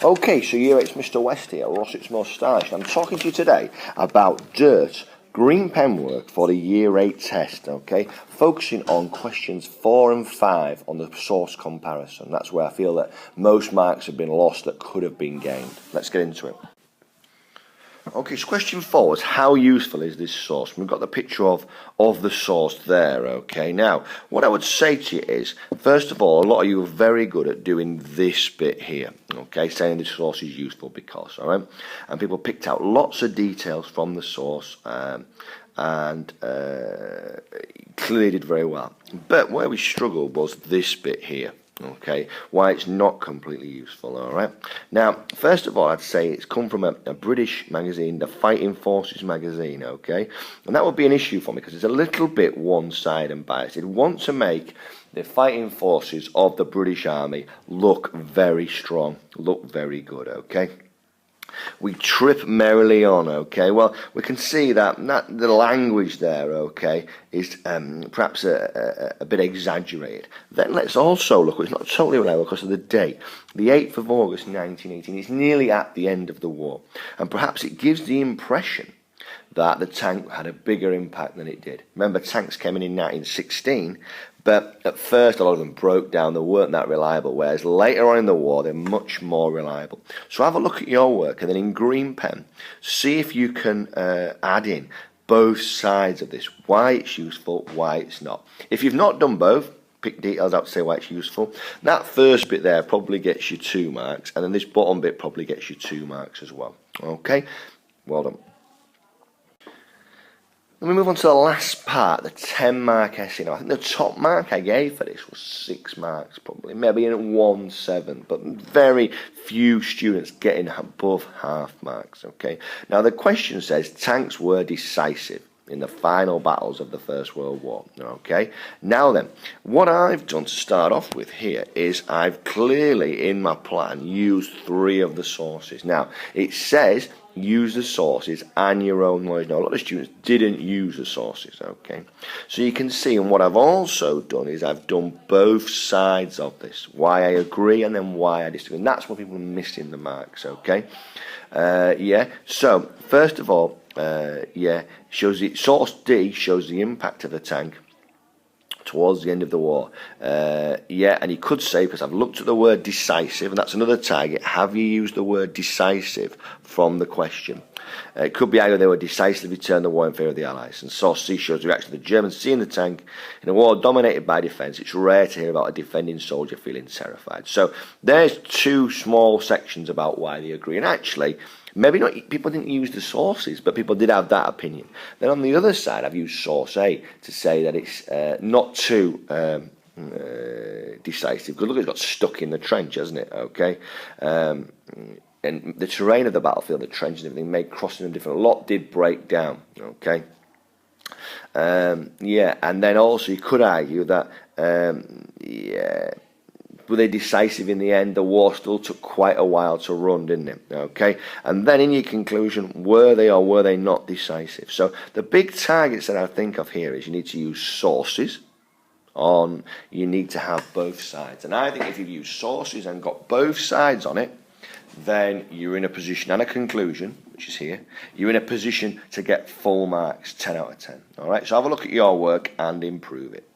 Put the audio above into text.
Okay, so yeah, it's Mr. West here, Rossett's Most Stylish. I'm talking to you today about dirt green pen work for the Year 8 test, okay? Focusing on questions 4 and 5 on the source comparison. That's where I feel that most marks have been lost that could have been gained. Let's get into it. Okay, so question 4 is, how useful is this source? We've got the picture of the source there, okay? Now, what I would say to you is, first of all, a lot of you are very good at doing this bit here, okay? Saying the source is useful because, all right? And people picked out lots of details from the source and clearly did very well. But where we struggled was this bit here. Okay, why it's not completely useful, alright? Now, first of all, I'd say it's come from a British magazine, the Fighting Forces magazine, okay? And that would be an issue for me because it's a little bit one-sided and biased. It wants to make the fighting forces of the British Army look very strong, look very good, okay? We trip merrily on, okay? Well, we can see that the language there, okay, is perhaps a bit exaggerated. Then let's also look, it's not totally reliable because of the date. The 8th of August 1918, it's nearly at the end of the war. And perhaps it gives the impression that the tank had a bigger impact than it did. Remember, tanks came in 1916, but at first a lot of them broke down, they weren't that reliable, whereas later on in the war they're much more reliable. So have a look at your work and then in green pen, see if you can add in both sides of this, why it's useful, why it's not. If you've not done both, pick details out to say why it's useful. That first bit there probably gets you 2 marks, and then this bottom bit probably gets you 2 marks as well. Okay, well done. Then we move on to the last part, the 10-mark essay. Now, I think the top mark I gave for this was 6 marks, probably, maybe in 1-7, but very few students getting above half marks, okay? Now, the question says, tanks were decisive in the final battles of the First World War, okay? Now then, what I've done to start off with here is I've clearly, in my plan, used 3 of the sources. Now, it says use the sources and your own knowledge. Now, a lot of students didn't use the sources, okay? So you can see, and what I've also done is I've done both sides of this, why I agree and then why I disagree. And that's what people are missing the marks, okay? Yeah, so first of all, shows the source D shows the impact of the tank towards the end of the war. And you could say, because I've looked at the word decisive, and that's another target, have you used the word decisive from the question? It could be either they were decisively turned the war in favour of the Allies, and source C shows the reaction of the Germans seeing the tank in a war dominated by defence. It's rare to hear about a defending soldier feeling terrified. So there's 2 small sections about why they agree, and actually, maybe not, people didn't use the sources, but people did have that opinion. Then on the other side, I've used source A to say that it's not too decisive. Because look, it's got stuck in the trench, hasn't it? Okay. And the terrain of the battlefield, the trench and everything, made crossing them different. A lot did break down. Okay. And then also you could argue that were they decisive in the end? The war still took quite a while to run, didn't it? Okay, and then in your conclusion, were they or were they not decisive? So the big targets that I think of here is you need to use sources on, you need to have both sides. And I think if you've used sources and got both sides on it, then you're in a position, and a conclusion, which is here, you're in a position to get full marks, 10 out of 10. All right, so have a look at your work and improve it.